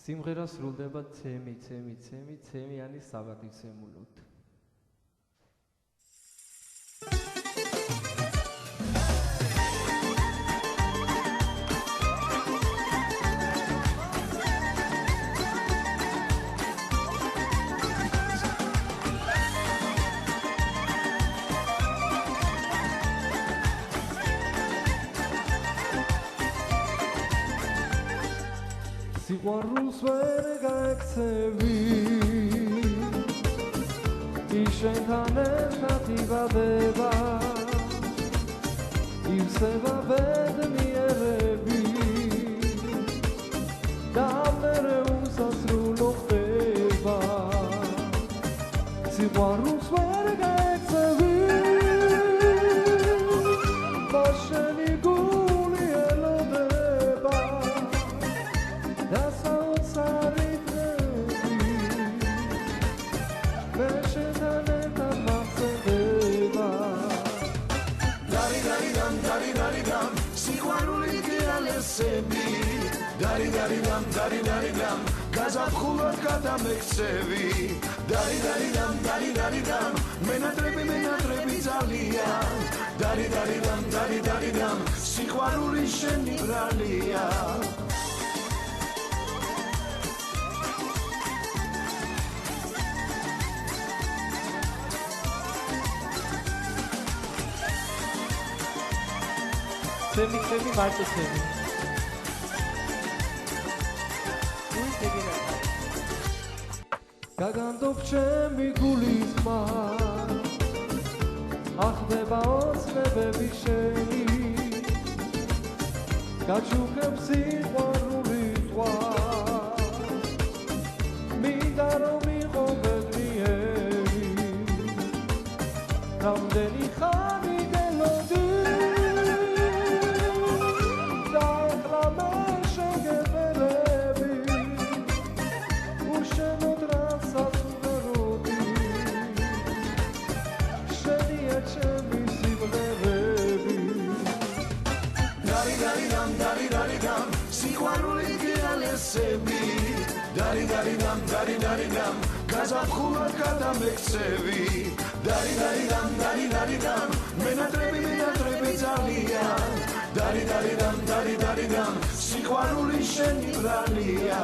სიმღერა სრულდება ცემიანი საბათისემულოდ. Სიყვარულს ვერ გაექცევი შენთან ერთად იბადება ივსება ბედნიერები და მერე უსასრულო ხდება სიყვარულს ვერ გაექცევი შენი გული ელოდება და საოცარი დღეები მე შენთან ერთად მახსენდება დარი-დარი-დამ სიყვარული გეალესები დარი-დარი-დამ გაზაფხულად გადამექცევი დარი-დარი-დამ მენატრები ძალიან დარი-დარი-დამ სიყვარული შენი ბრალია Semi marto semi. Gagandop ჩემი გულის ხმარ ახდება ოცნებები შენი გაჩუქებს სიყვარული ზღვა მინდა რომ იყო ბედნიერი რამდენი ხანი გელოდი Dari-dam, სიყვარული გეალესები Dari-dam, გაზაფხულად გადამექცევი Dari-dam, მენატრები ძალიან Dari-dam, სიყვარული შენი ბრალია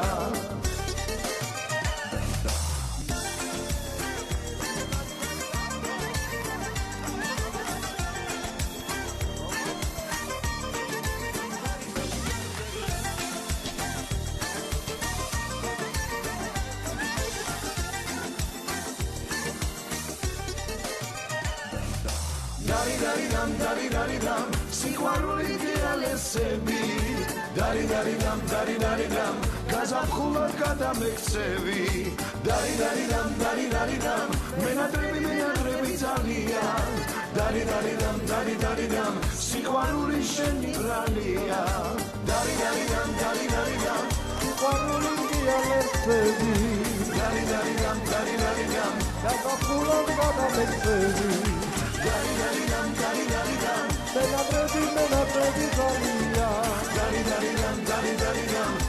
Dari-dam, სიყვარული გეალესები Dari-dam, გაზაფხულად გადამექცევი Dari-dam, მენატრები ძალიან Dari-dam, სიყვარული შენი ბრალია Dari-dam, სიყვარული გეალესები Dari-dam, გაზაფხულად გადამექცევი Dari-dam, მენატრები ძალიან Dari-dam,